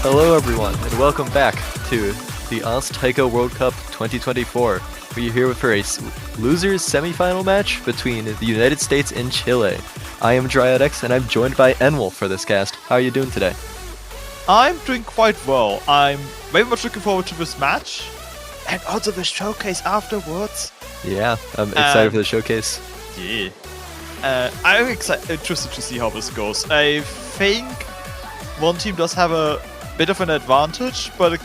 Hello everyone, and welcome back to the Taiko World Cup 2024. We're here for a losers semifinal match between the United States and Chile. I am DryadX, and I'm joined by Enwolf for this cast. How are you doing today? I'm doing quite well. I'm very much looking forward to this match, and also the showcase afterwards. Yeah, I'm excited for the showcase. Yeah. I'm interested to see how this goes. I think one team does have a bit of an advantage, but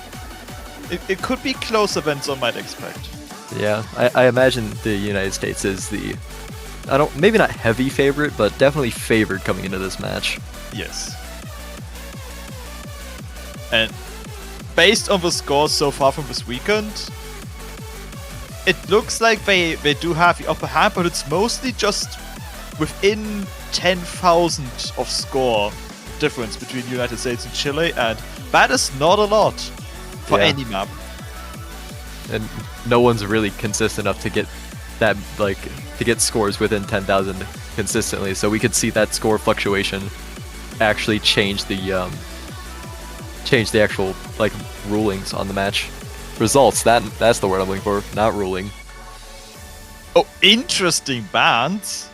it could be closer than some might expect. Yeah, I imagine the United States is maybe not heavy favorite, but definitely favored coming into this match. Yes. And based on the scores so far from this weekend, it looks like they do have the upper hand, but it's mostly just within 10,000 of score difference between the United States and Chile, and that is not a lot for any map. And no one's really consistent enough to get that, to get scores within 10,000 consistently. So we could see that score fluctuation actually change the actual rulings on the match. Results. That's the word I'm looking for, not ruling. Oh, interesting bands.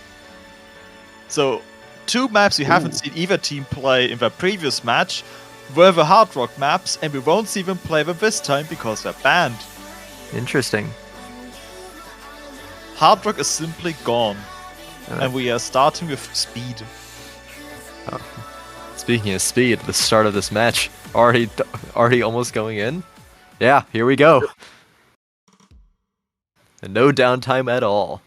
So, two maps we haven't seen either team play in their previous match were the Hard Rock maps, and we won't see them play them this time because they're banned. Interesting. Hard Rock is simply gone, and we are starting with Speed. Oh. Speaking of speed, the start of this match already almost going in. Yeah, here we go. And no downtime at all.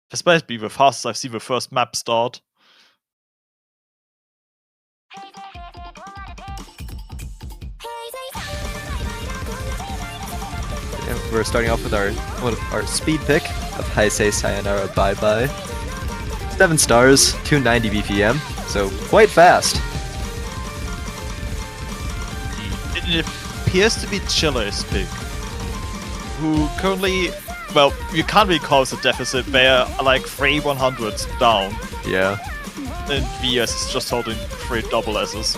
This might be the fastest I've seen the first map start. Yeah, we're starting off with our speed pick of Heisei Sayonara Bye Bye. 7 stars, 290 BPM, so quite fast. It appears to be Chile's pick, who currently, well, you can't really call it a deficit. They are like 3 100s down. Yeah. And VS is just holding 3 double S's.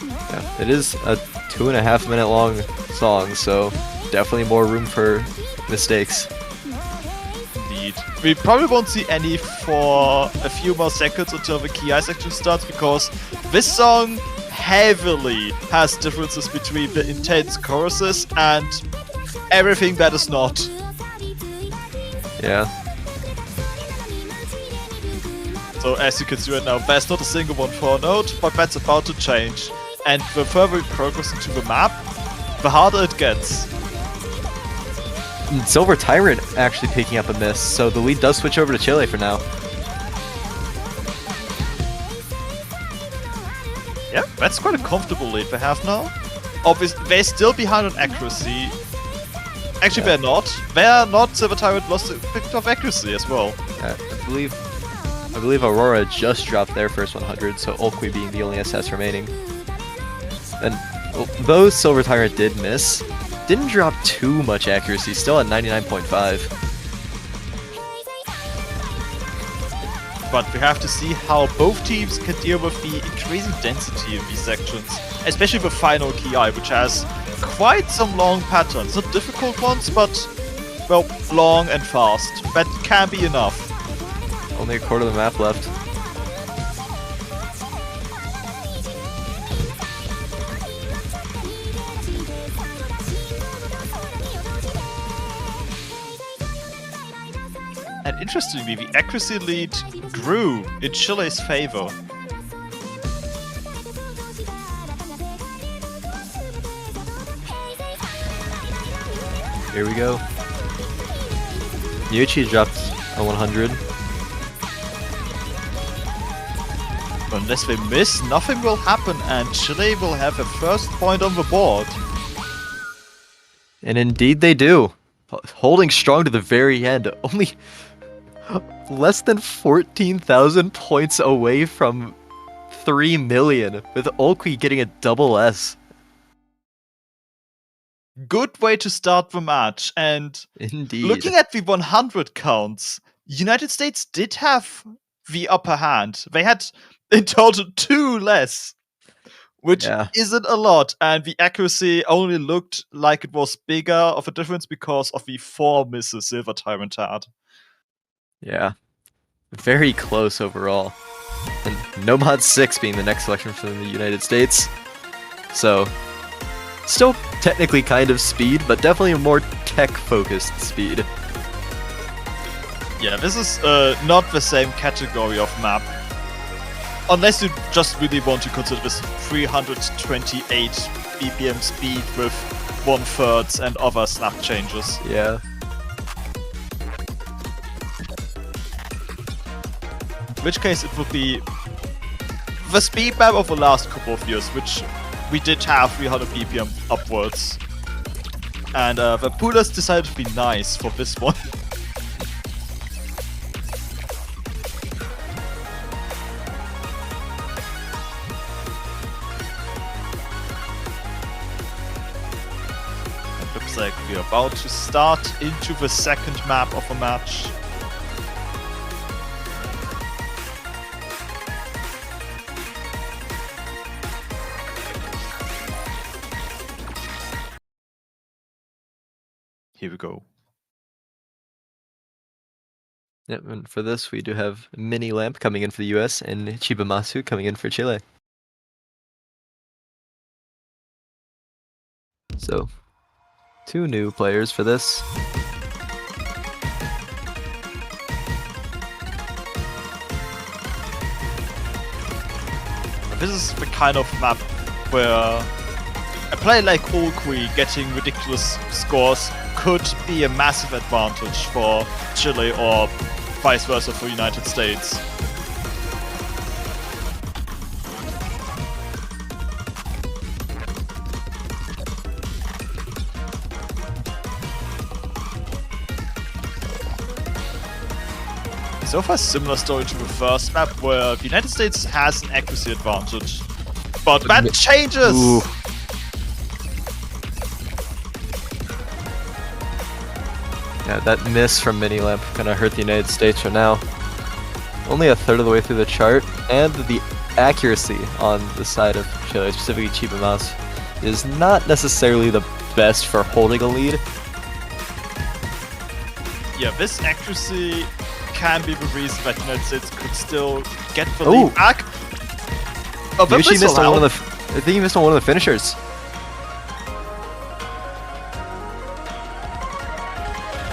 Yeah, it is a 2.5 minute long song, so definitely more room for mistakes. Indeed. We probably won't see any for a few more seconds until the Ki section starts, because this song heavily has differences between the intense choruses and everything that is not. Yeah. So as you can see right now, there's not a single 1-4 note, but that's about to change. And the further we progress into the map, the harder it gets. Silver Tyrant actually picking up a miss, so the lead does switch over to Chile for now. Yeah, that's quite a comfortable lead they have now. Obviously, they're still behind on accuracy. Actually, they're not. They're not. Silver Tyrant lost a bit of accuracy as well. I believe Aurora just dropped their first 100, so Ulqui being the only SS remaining. And though Silver Tyrant did miss, didn't drop too much accuracy, still at 99.5. But we have to see how both teams can deal with the increasing density in these sections, especially the final Ki, which has quite some long patterns. Not difficult ones, but, well, long and fast. That can be enough. Only a quarter of the map left. And interestingly, the accuracy lead grew in Chile's favor. Here we go. Yuichi dropped a 100. Unless they miss, nothing will happen, and Chile will have a first point on the board. And indeed they do. Holding strong to the very end. Only less than 14,000 points away from 3 million, with Ulqui getting a double S. Good way to start the match, and Indeed. Looking at the 100 counts, United States did have the upper hand. They had in total 2 less. which isn't a lot, and the accuracy only looked like it was bigger of a difference because of the 4 misses Silver Tyrant had. Yeah. Very close overall. And Nomad 6 being the next selection from the United States. So, still technically kind of speed, but definitely a more tech-focused speed. Yeah, this is not the same category of map. Unless you just really want to consider this 328 BPM speed with 1/3 and other snap changes. Yeah. In which case it would be the speed map of the last couple of years, which we did have 300 BPM upwards. And the poolers decided to be nice for this one. It looks like we're about to start into the second map of a match. Here we go. Yep, and for this we do have Mini Lamp coming in for the US and Chibamasu coming in for Chile. So, 2 new players for this. This is the kind of map where a player like Ulqui getting ridiculous scores could be a massive advantage for Chile or vice versa for United States. So far, similar story to the first map where the United States has an accuracy advantage. But that changes! Ooh. Yeah, that miss from Mini Lamp gonna hurt the United States for now. Only a third of the way through the chart, and the accuracy on the side of Chile, specifically Chibamas, is not necessarily the best for holding a lead. Yeah, this accuracy can be the reason that the United States could still get the lead back. Oh, maybe she missed on one of the. I think he missed on one of the finishers.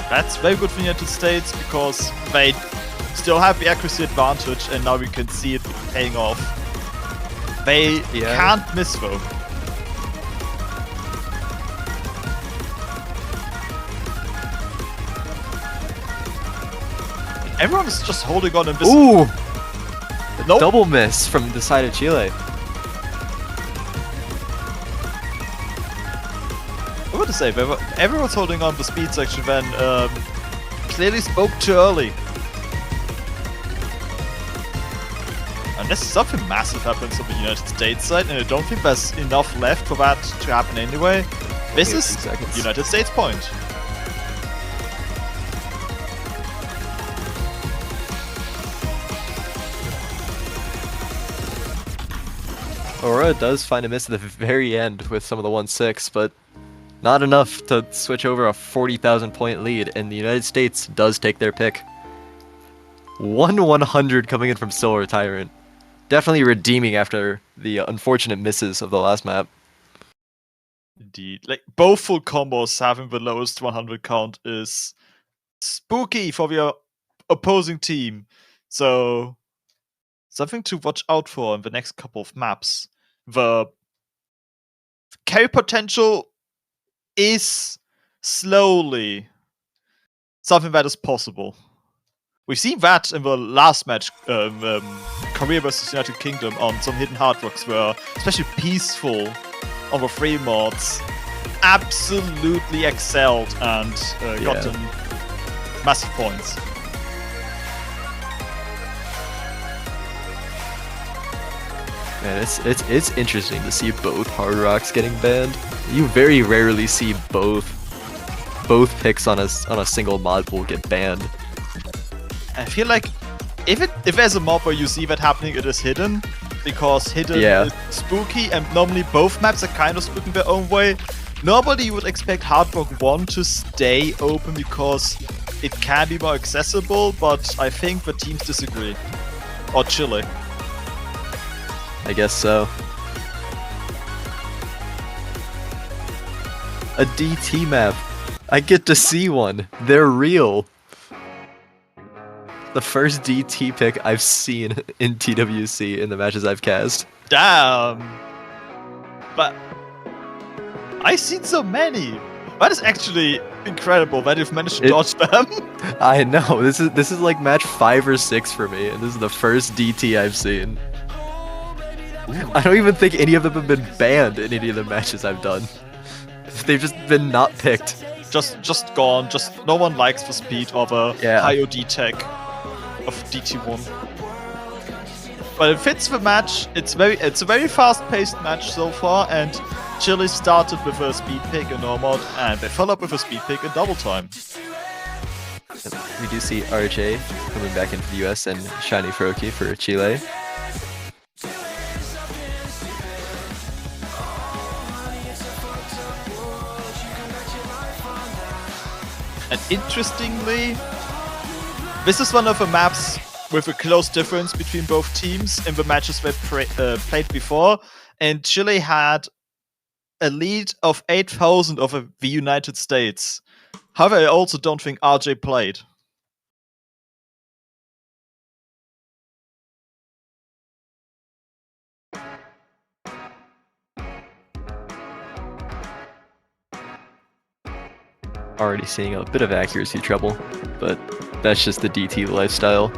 That's very good for the United States because they still have the accuracy advantage, and now we can see it paying off. They can't miss though. Everyone is just holding on in this. Ooh! Nope. Double miss from the side of Chile. I want to say, everyone's holding on the speed section then clearly spoke too early. Unless something massive happens on the United States side, and I don't think there's enough left for that to happen anyway. This is United States point. Aurora does find a miss at the very end with some of the 1-6, but not enough to switch over a 40,000 point lead, and the United States does take their pick. 1-100 coming in from Silver Tyrant. Definitely redeeming after the unfortunate misses of the last map. Indeed. Like, both full combos having the lowest 100 count is spooky for the opposing team. So, something to watch out for in the next couple of maps. The carry potential is slowly something that is possible. We've seen that in the last match, Korea vs United Kingdom, on some hidden hard rocks where, especially Peaceful on the free mods, absolutely excelled and gotten massive points. Man, it's interesting to see both hard rocks getting banned. You very rarely see both picks on a single mod pool get banned. I feel like if there's a mob where you see that happening, it is hidden. because hidden is spooky, and normally both maps are kind of spooky in their own way. Normally you would expect Hard Rock 1 to stay open because it can be more accessible, but I think the teams disagree. Or Chile. I guess so. A DT map. I get to see one. They're real. The first DT pick I've seen in TWC in the matches I've cast. Damn! But I've seen so many. That is actually incredible that you've managed to dodge them. I know. This is like match 5 or 6 for me, and this is the first DT I've seen. Ooh. I don't even think any of them have been banned in any of the matches I've done. They've just been not picked. Just gone. Just no one likes the speed of a high OD tech of DT1. But it fits the match. It's a very fast-paced match so far, and Chile started with a speed pick in Normod, and they followed up with a speed pick in double time. We do see RJ coming back into the US and Shiny Froki for Chile. And interestingly, this is one of the maps with a close difference between both teams in the matches they played before, and Chile had a lead of 8,000 over the United States. However, I also don't think RJ played. Already seeing a bit of accuracy trouble, but that's just the DT lifestyle.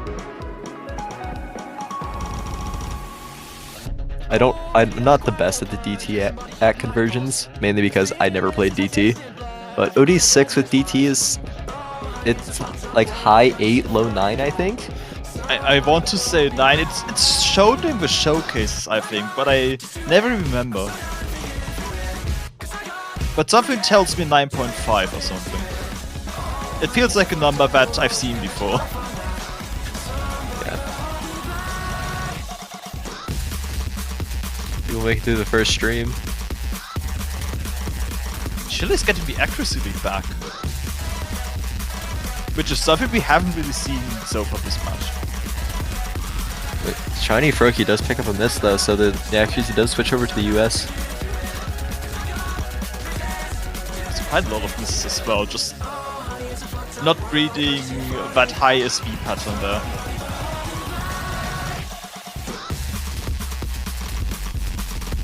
I'm not the best at the DT at conversions, mainly because I never played DT. But OD6 with DT it's like high 8, low 9, I think. I want to say 9. It's showed in the showcases, I think, but I never remember. But something tells me 9.5 or something. It feels like a number that I've seen before. Yeah. We'll make it through the first stream. Chile's getting the accuracy lead back. Which is something we haven't really seen so far this match. Wait, Shiny Froki does pick up a miss though, so the accuracy does switch over to the US. Quite a lot of misses as well, just not reading that high a speed pattern there.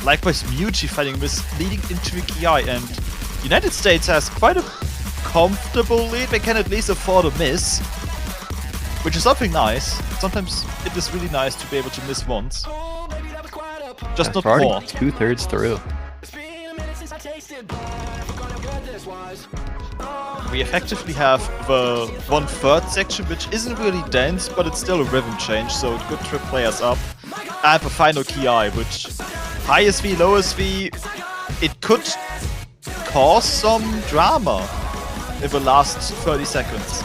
Likewise, Mewtwo fighting this leading into the Ki, and United States has quite a comfortable lead. They can at least afford a miss, which is something nice. Sometimes it is really nice to be able to miss once. Just not more. 2/3 through. We effectively have the 1/3 section, which isn't really dense, but it's still a rhythm change, so it could trip players up. And the final Ki, which highest V, lowest V, it could cause some drama in the last 30 seconds.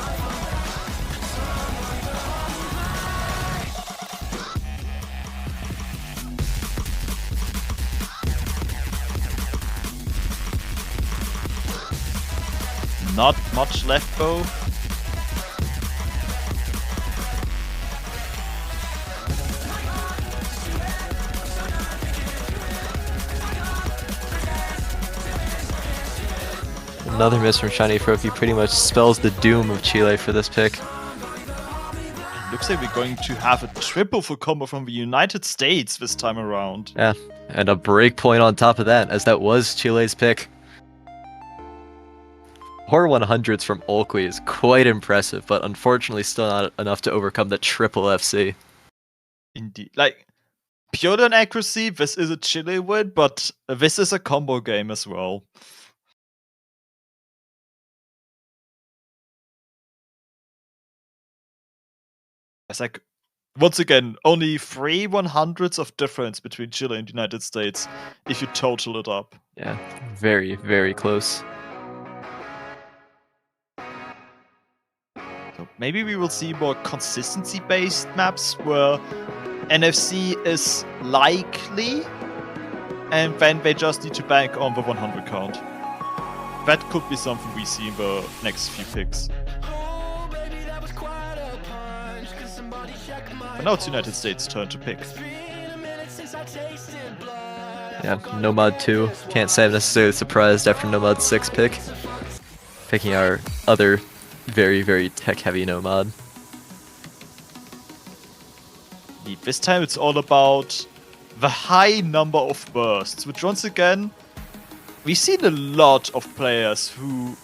Not much left though. Another miss from Shiny Froki pretty much spells the doom of Chile for this pick. Looks like we're going to have a triple full combo from the United States this time around. Yeah, and a break point on top of that, as that was Chile's pick. 4/100s from Olqui is quite impressive, but unfortunately still not enough to overcome the triple FC. Indeed. Like, purely on accuracy, this is a Chile win, but this is a combo game as well. It's like, once again, only 3/100s of difference between Chile and the United States if you total it up. Yeah, very, very close. So maybe we will see more consistency-based maps where NFC is likely, and then they just need to bank on the 100 count. That could be something we see in the next few picks. But now it's United States' turn to pick. Yeah, Nomad 2. Can't say I'm necessarily surprised after Nomad 6 pick. Picking our other very, very tech-heavy Nomad. This time it's all about the high number of bursts, which once again, we've seen a lot of players who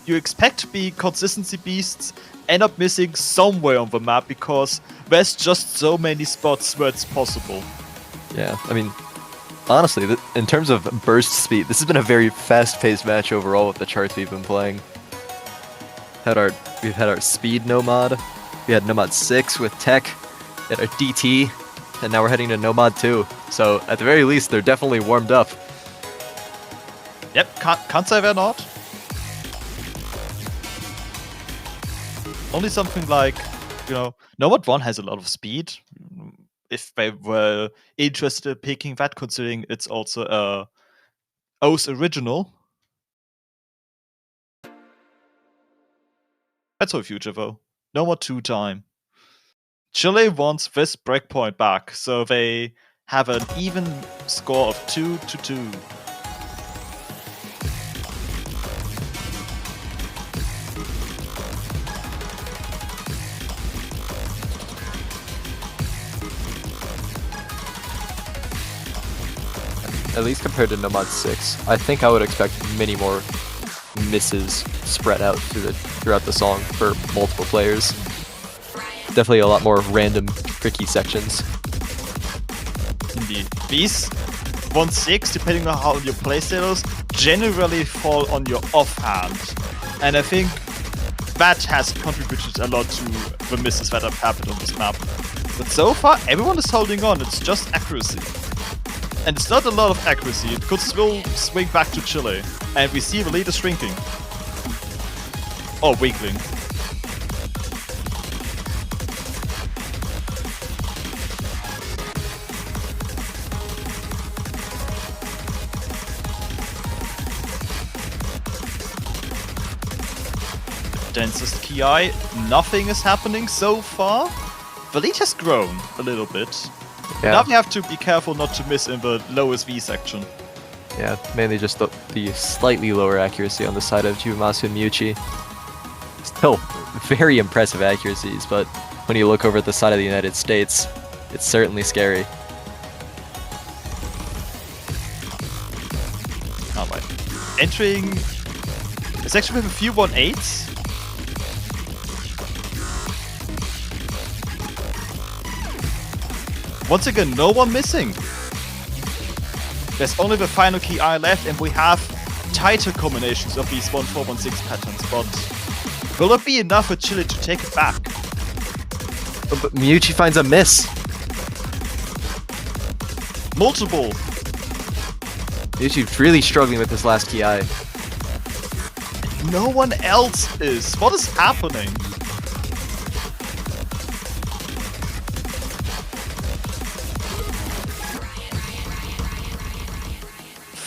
you expect to be consistency beasts end up missing somewhere on the map because there's just so many spots where it's possible. Yeah, I mean, honestly, in terms of burst speed, this has been a very fast-paced match overall with the charts we've been playing. We've had our speed Nomad, we had Nomad 6 with tech, we had our DT, and now we're heading to Nomad 2. So at the very least, they're definitely warmed up. Yep, can't say they're not. Only something like, Nomad 1 has a lot of speed. If they were interested in picking that, considering it's also a OS original. That's our future though. Nomad 2 time. Chile wants this breakpoint back, so they have an even score of 2-2. At least compared to Nomad 6, I think I would expect many more misses spread out throughout the song for multiple players. Definitely a lot more random, tricky sections. Indeed. These 1-6, depending on how your playstyles, generally fall on your offhand. And I think that has contributed a lot to the misses that have happened on this map. But so far, everyone is holding on, it's just accuracy. And it's not a lot of accuracy, it could still swing back to Chile. And we see the lead is shrinking. Or weakling. Densest Ki, nothing is happening so far. The lead has grown a little bit. Yeah. Now we have to be careful not to miss in the lowest V section. Yeah, mainly just the slightly lower accuracy on the side of Jumasu and Miuchi. Still very impressive accuracies, but when you look over at the side of the United States, it's certainly scary. Alright. Entering... It's actually with a few 1-8s. Once again, no one missing. There's only the final Ki left, and we have tighter combinations of these 1-4-1-6 patterns, but will it be enough for Chile to take it back? But Miuchi finds a miss. Multiple. Miuchi's really struggling with this last Ki. No one else is. What is happening?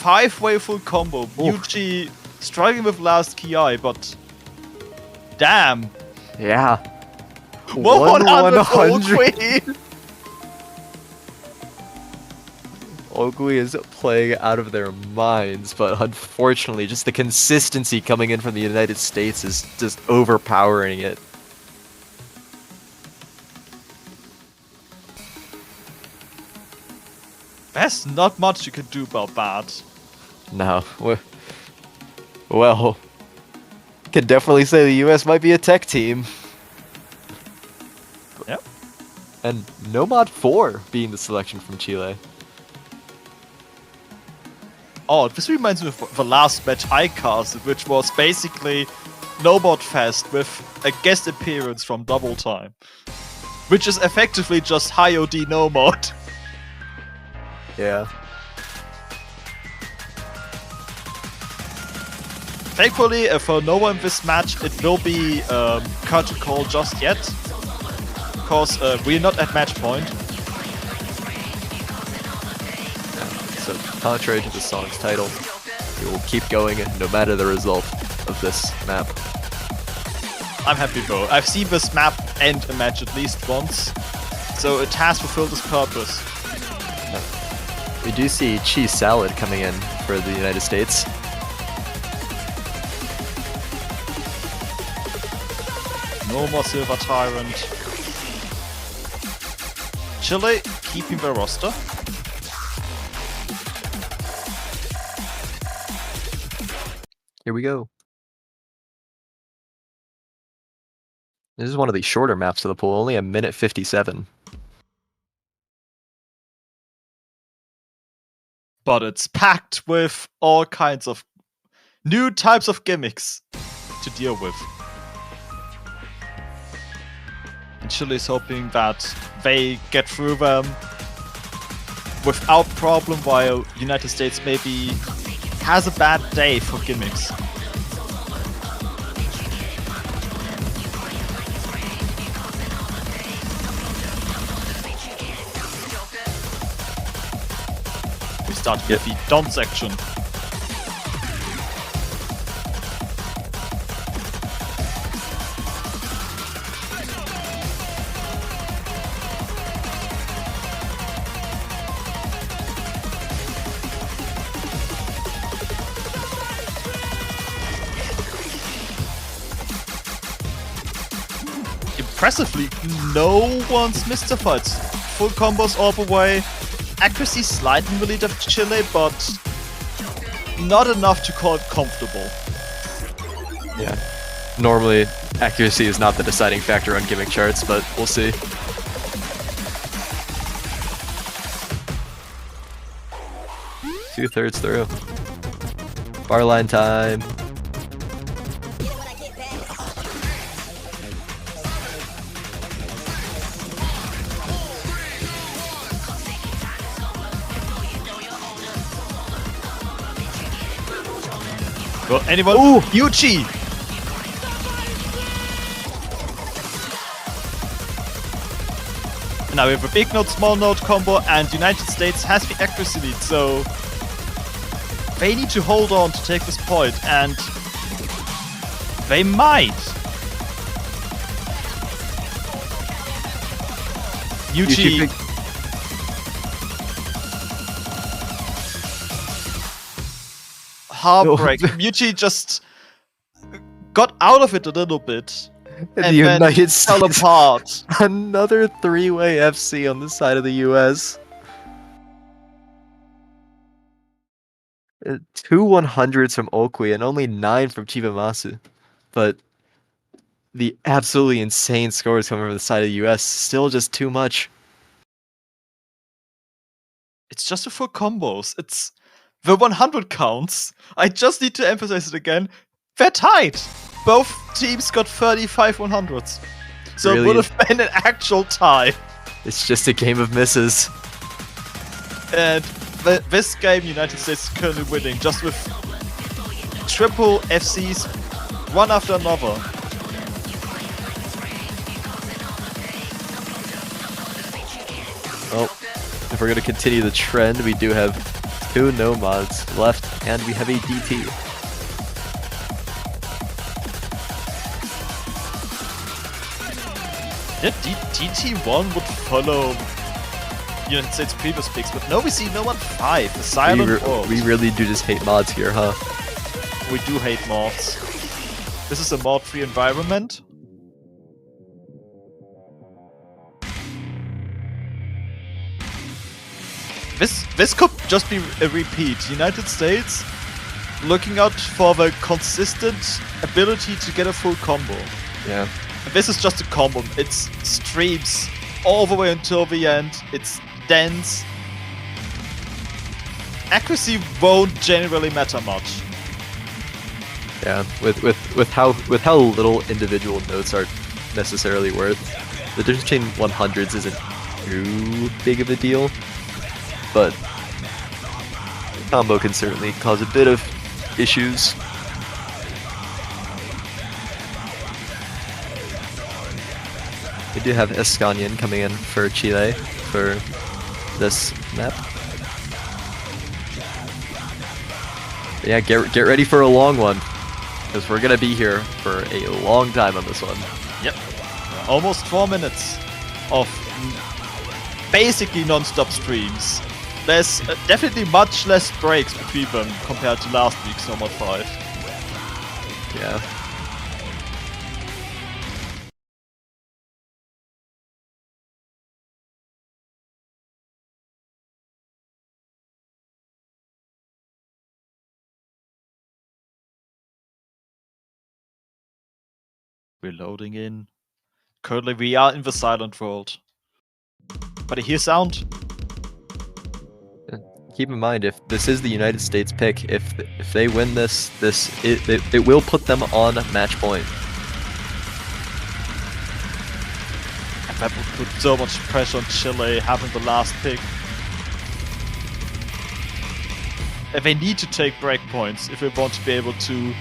Five-way full combo. Miuchi struggling with last Ki, but damn. Yeah. 100 Ogui. Ogui is playing out of their minds, but unfortunately, just the consistency coming in from the United States is just overpowering it. There's not much you can do about that. No. Well, can definitely say the US might be a tech team. Yep. And Nomad 4 being the selection from Chile. Oh, this reminds me of the last match I casted, which was basically Nomad Fest with a guest appearance from Double Time. Which is effectively just high OD Nomad. Yeah. Thankfully, for no one in this match, it will be curtain call just yet. Because we're not at match point. So contrary to the song's title, we will keep going no matter the result of this map. I'm happy though. I've seen this map end a match at least once, so it has fulfilled its purpose. We do see cheese salad coming in for the United States. No more Silver Tyrant. Chile keeping their roster. Here we go. This is one of the shorter maps of the pool, only a minute 57. But it's packed with all kinds of new types of gimmicks to deal with. And Chile is hoping that they get through them without problem, while United States maybe has a bad day for gimmicks. We start with the Don section. Impressively, no one's missed the fights. Full combos all the way. Accuracy slightly in the lead of Chile, but not enough to call it comfortable. Yeah. Normally, accuracy is not the deciding factor on gimmick charts, but we'll see. Two-thirds through. Bar line time. Well, anyone? Ooh! Yuchi! And now we have a big note, small note combo, and United States has the accuracy lead, so they need to hold on to take this point, and they might. Yuchi. Heartbreak. Yuchi just got out of it a little bit. And And the then United fell States. apart. Another three-way FC on the side of the US. 2 100s from Okui and only 9 from Chibamasu. But the absolutely insane scores coming from the side of the US, still just too much. It's just a full combos. It's the 100 counts. I just need to emphasize it again. They're tied. Both teams got 35 100s. So Really? it would have been an actual tie. It's just a game of misses. And this game, United States is currently winning, just with triple FCs, one after another. Well, if we're going to continue the trend, we do have 2 no mods left, and we have a DT. Yeah, DT1 would follow United States' previous picks, but no, we see no one 5. The silent world. We really do just hate mods here, huh? We do hate mods. This is a mod-free environment. This could just be a repeat. United States looking out for the consistent ability to get a full combo. Yeah. This is just a combo. It's streams all the way until the end. It's dense. Accuracy won't generally matter much. Yeah, with how little individual notes are necessarily worth, the difference between 100s isn't too big of a deal, but combo can certainly cause a bit of issues. We do have Escanien coming in for Chile for this map. Yeah, get ready for a long one, because we're gonna be here for a long time on this one. Yep. Almost 4 minutes of basically non-stop streams. There's definitely much less breaks between them compared to last week's Nomad 5. Yeah. We're loading in. Currently we are in the silent world. But I hear sound. Keep in mind, if this is the United States pick, if they win this, it will put them on match point. And that would put so much pressure on Chile having the last pick. And they need to take breakpoints if they want to be able to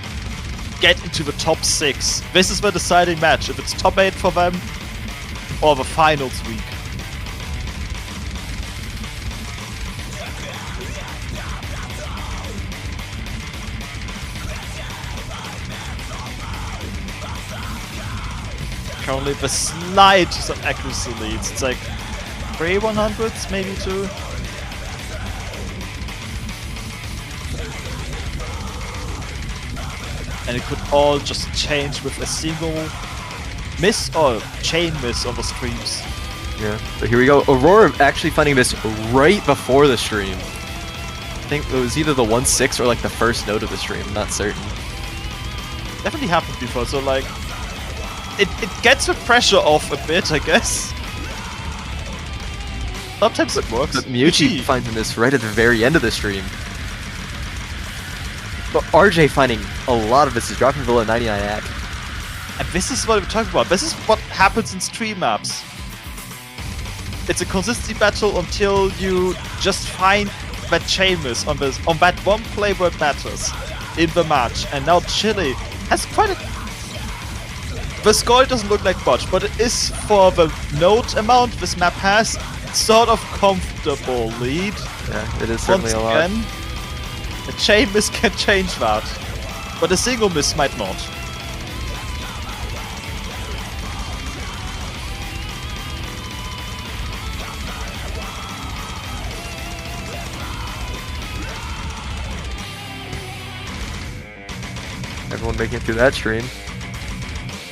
get into the top 6. This is the deciding match, if it's top 8 for them or the finals week. Currently the slightest of accuracy leads. It's like 3 100s, maybe 2. And it could all just change with a single miss or chain miss on the streams. Yeah. So here we go. Aurora actually finding this right before the stream. I think it was either the 1-6 or like the first note of the stream. I'm not certain. Definitely happened before, so like it gets the pressure off a bit, I guess. Sometimes it works. But Miyuchi finding this right at the very end of the stream. But RJ finding a lot of this is dropping below 99 act. And this is what we're talking about. This is what happens in stream maps. It's a consistency battle until you just find that chain miss on that one play where it matters in the match. And now Chile has quite a... The score doesn't look like much, but it is, for the note amount this map has, sort of comfortable lead. Yeah, it is certainly Once a lot. again, a chain miss can change that, but a single miss might not. Everyone making it through that stream.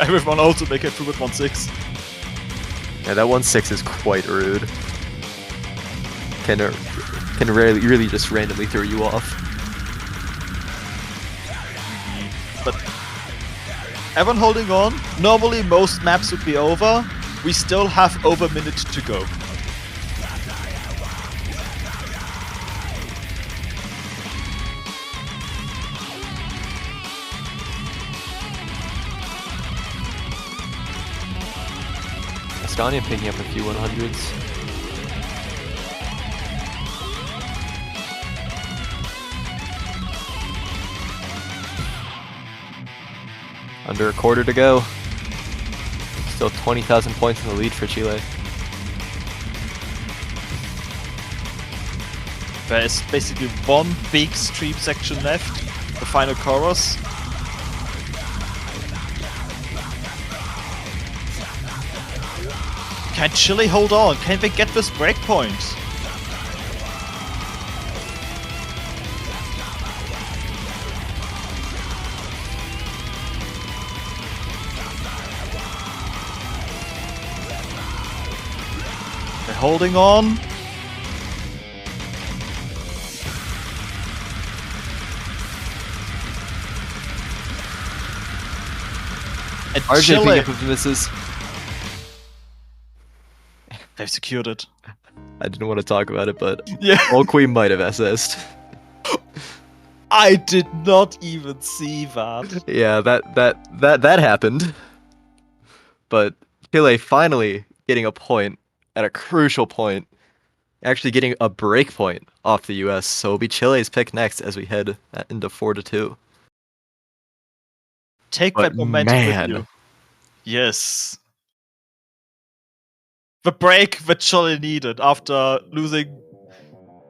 Everyone also make it through with 1-6. Yeah, that 1-6 is quite rude. Can really just randomly throw you off. But everyone holding on. Normally most maps would be over. We still have over a minute to go. Estonia picking up a few 100s. Under a quarter to go. Still 20,000 points in the lead for Chile. There is basically one big stream section left, the final chorus. Can Chile hold on? Can they get this breakpoint? They're holding on. And RJ Chile, picking up with misses. they've secured it. I didn't want to talk about it, but Yeah. Old Queen might have SS'd. I did not even see that. Yeah, that happened. But Chile finally getting a point at a crucial point, actually getting a break point off the US. So it'll be Chile's pick next as we head into 4-2. Take But that momentum man. with you. Yes. The break that Chile needed after losing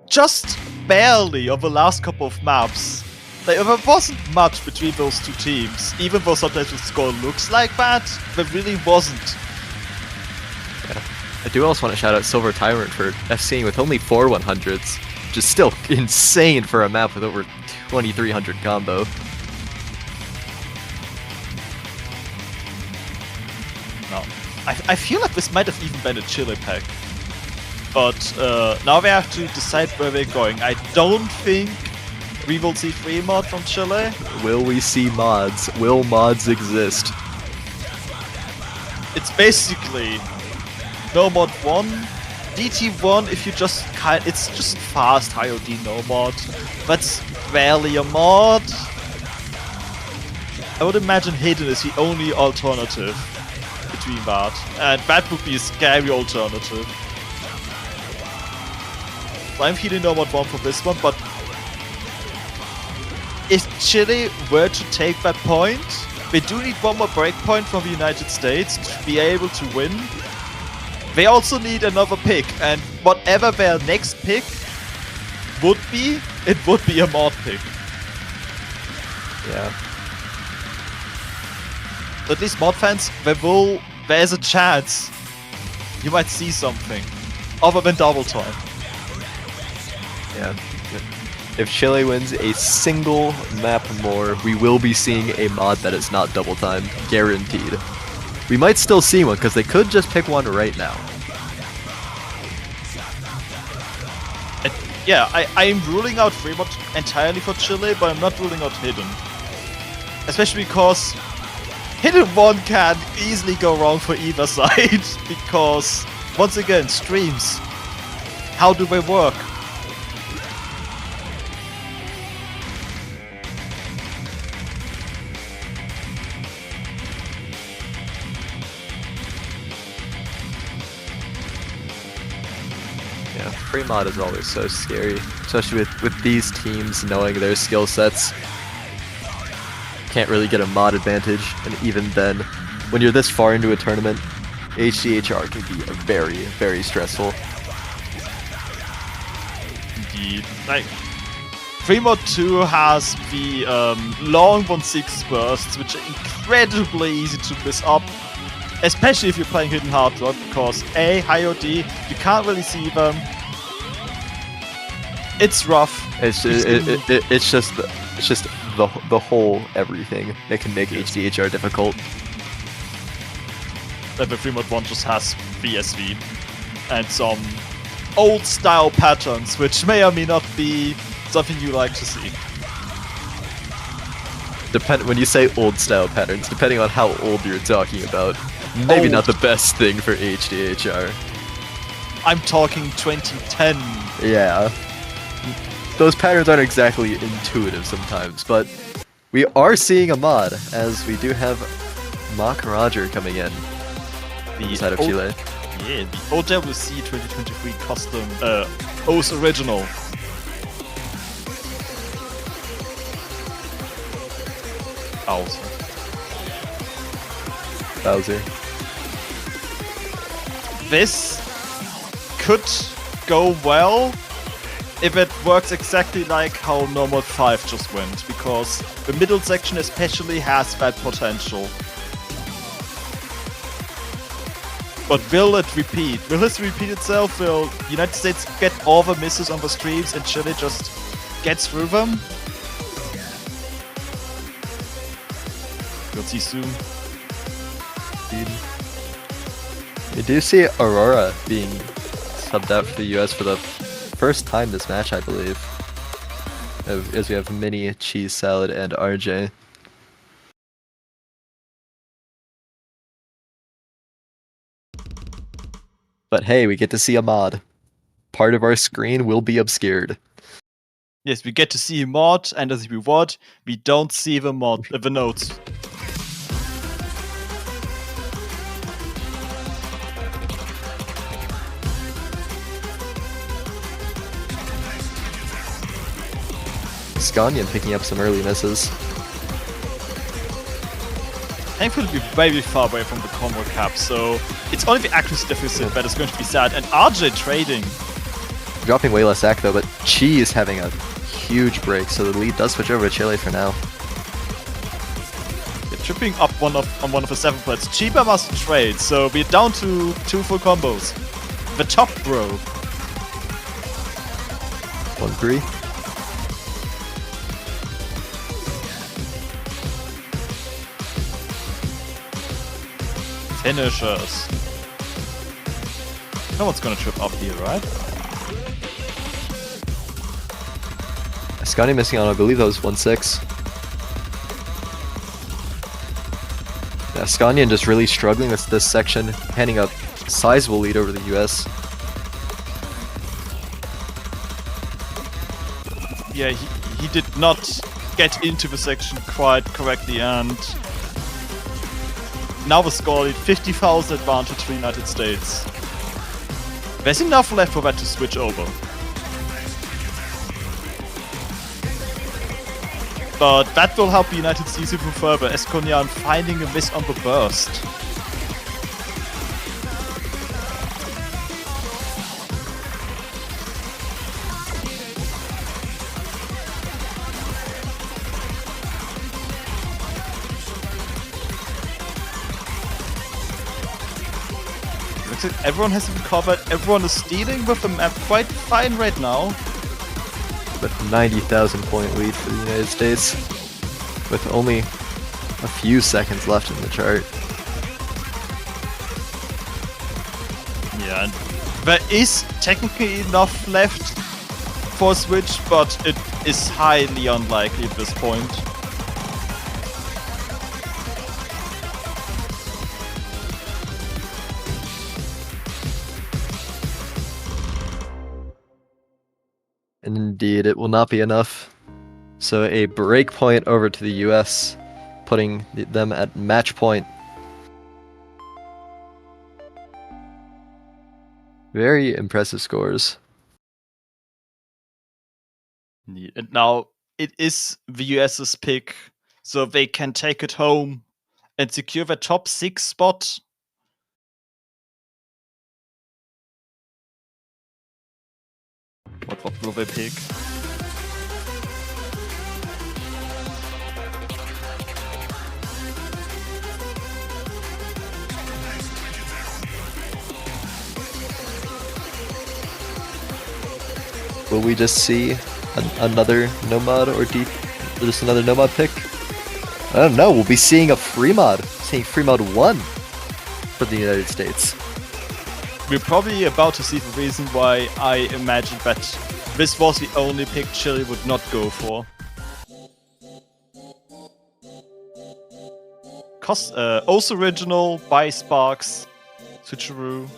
just barely on the last couple of maps. Like, there wasn't much between those two teams, even though sometimes the score looks like that, there really wasn't. Yeah. I do also want to shout out Silver Tyrant for FCing with only 4 100s, which is still insane for a map with over 2300 combo. No. I feel like this might have even been a Chile pack. But now we have to decide where we're going. I don't think we will see free mod from Chile. Will we see mods? Will mods exist? It's basically no mod 1, DT1 if you just it's just fast IOD no mod. That's barely a mod. I would imagine hidden is the only alternative between that. And that would be a scary alternative. So I'm feeling no mod 1 for this one, but if Chile were to take that point, they do need one more breakpoint from the United States to be able to win. They also need another pick, and whatever their next pick would be, it would be a mod pick. Yeah. At least mod fans, there's a chance you might see something other than double time. Yeah. If Chile wins a single map more, we will be seeing a mod that is not double time, guaranteed. We might still see one, because they could just pick one right now. Yeah, I'm ruling out free mod entirely for Chile, but I'm not ruling out hidden. Especially because hidden 1 can easily go wrong for either side, because, once again, streams. How do they work? Yeah, free mod is always so scary, especially with these teams knowing their skill sets. Can't really get a mod advantage, and even then, when you're this far into a tournament, HDHR can be very, very stressful. Indeed. Like, free mod 2 has the long 1/6 bursts, which are incredibly easy to miss up. Especially if you're playing Hidden Hard Rock, because A, high OD, you can't really see them. It's rough. It's just the whole everything that can make HDHR difficult. That the free mod 1 just has VSV and some old style patterns, which may or may not be something you like to see. When you say old style patterns, depending on how old you're talking about, maybe not the best thing for HDHR. I'm talking 2010. Yeah. Those patterns aren't exactly intuitive sometimes, but we are seeing a mod, as we do have Mock Roger coming in. Inside of Chile. Yeah, the OWC 2023 custom OS original. Bowser. This could go well if it works exactly like how Normal 5 just went, because the middle section especially has that potential. But will it repeat? Will this repeat itself? Will United States get all the misses on the streams and Chile just gets through them? We'll see soon. We do see Aurora being subbed out for the US for the first time this match, I believe. As we have Mini, Cheese Salad, and RJ. But hey, we get to see a mod. Part of our screen will be obscured. Yes, we get to see a mod, and as we reward, we don't see the mod, the notes. Scanian picking up some early misses. Thankfully, we're very far away from the combo cap, so it's only the accuracy deficit that is going to be sad. And RJ trading. Dropping way less AC though, but Chi is having a huge break, so the lead does switch over to Chile for now. They're tripping up on one of the 7 plates. Chiba must trade, so we're down to 2 full combos. The top bro. 1-3. Finishers. No one's gonna trip up here, right? Ascani missing on, I believe that was 1-6. Yeah, Scanian just really struggling with this section, handing a sizable lead over the US. Yeah, he did not get into the section quite correctly, and now the score lead 50,000 advantage for the United States. There's enough left for that to switch over. But that will help the United States even further, as Konyan finding a miss on the burst. Looks like everyone has been covered, everyone is stealing with the map quite fine right now. With 90,000 point lead for the United States, with only a few seconds left in the chart. Yeah, there is technically enough left for a switch, but it is highly unlikely at this point. And indeed, it will not be enough. So a break point over to the US, putting them at match point. Very impressive scores. And now it is the US's pick, so they can take it home and secure the top 6 spot. What will they pick? Will we just see another Nomad or deep, or just another Nomad pick? I don't know. We'll be seeing a free mod, seeing free mod 1 for the United States. We're probably about to see the reason why I imagined that this was the only pick Chile would not go for. Also original, by Sparks, Switcheroo.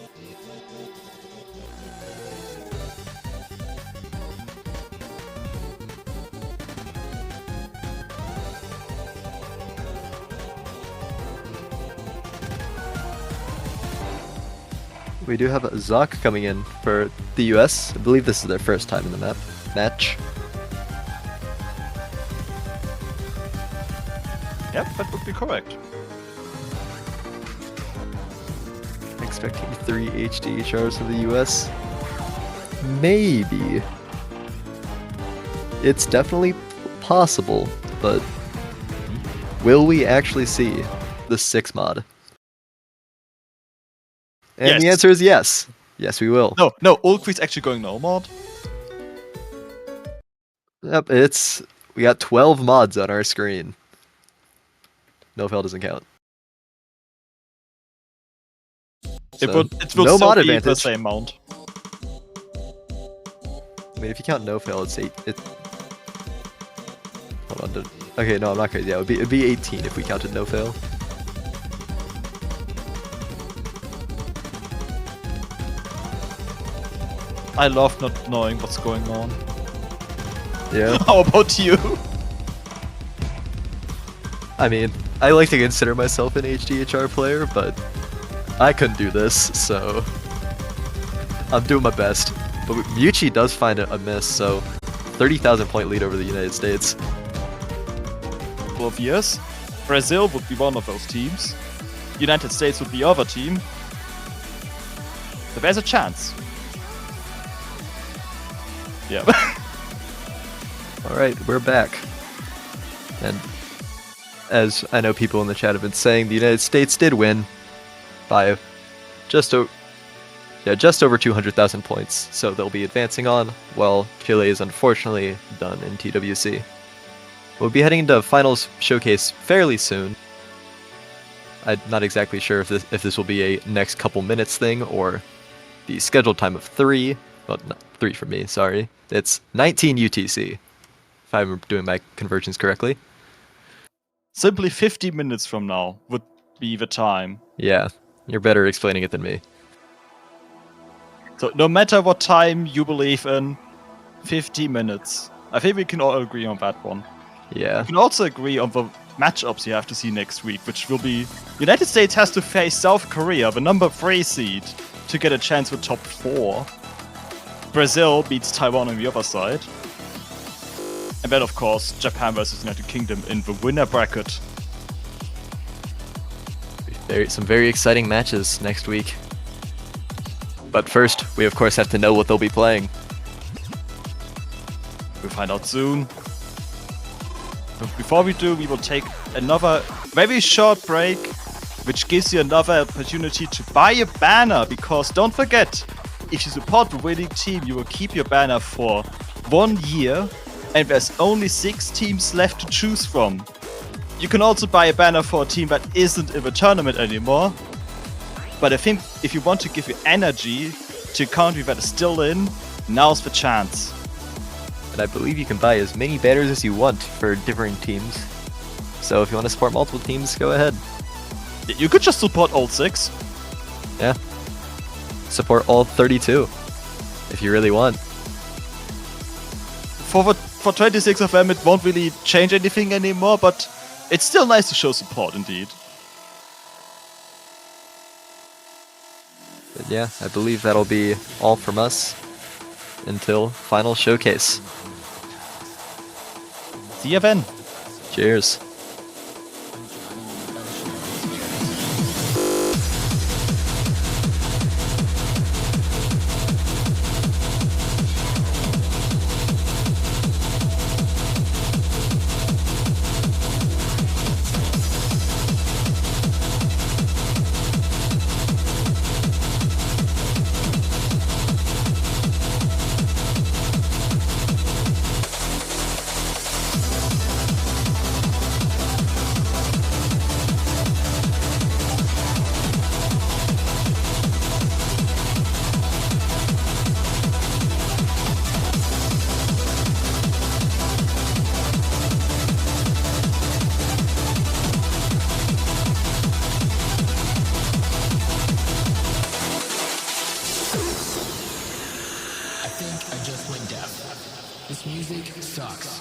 We do have Zoc coming in for the US. I believe this is their first time in the match. Yep, that would be correct. Expecting 3 HDHRs for the US. Maybe. It's definitely possible, but will we actually see the 6 mod? And yes. The answer is yes. Yes, we will. No, Ulqui's actually going no mod. Yep, we got 12 mods on our screen. No fail doesn't count. It So, will no still mod be advantage. the same mount. I mean, if you count no fail, it's 8. Hold on. Okay, no, I'm not crazy. Yeah, it'd be 18 if we counted no fail. I love not knowing what's going on. Yeah. How about you? I mean, I like to consider myself an HDHR player, but I couldn't do this, so I'm doing my best. But Mucci does find a miss, so 30,000 point lead over the United States. Couple of years, Brazil would be one of those teams. United States would be the other team. But there's a chance. Yeah. Alright, we're back. And as I know people in the chat have been saying, the United States did win by just over 200,000 points, so they'll be advancing on, while Chile is unfortunately done in TWC. We'll be heading into finals showcase fairly soon. I'm not exactly sure if this will be a next couple minutes thing or the scheduled time of 3. Well, not 3 for me, sorry. It's 19 UTC, if I'm doing my conversions correctly. Simply 50 minutes from now would be the time. Yeah, you're better explaining it than me. So no matter what time you believe in, 50 minutes. I think we can all agree on that one. Yeah. We can also agree on the matchups you have to see next week, which will be United States has to face South Korea, the number 3 seed, to get a chance for top 4. Brazil beats Taiwan on the other side. And then, of course, Japan versus United Kingdom in the winner bracket. Some very exciting matches next week. But first, we of course have to know what they'll be playing. We'll find out soon. But before we do, we will take another very short break, which gives you another opportunity to buy a banner, because don't forget, if you support the winning team, you will keep your banner for 1 year, and there's only 6 teams left to choose from. You can also buy a banner for a team that isn't in the tournament anymore, but I think if you want to give your energy to a country that is still in, now's the chance. And I believe you can buy as many banners as you want for different teams. So if you want to support multiple teams, go ahead. You could just support all 6. Yeah. Support all 32, if you really want. For 26 of them, it won't really change anything anymore, but it's still nice to show support, indeed. But yeah, I believe that'll be all from us until final showcase. See ya then. Cheers. I think I just went deaf. This music sucks.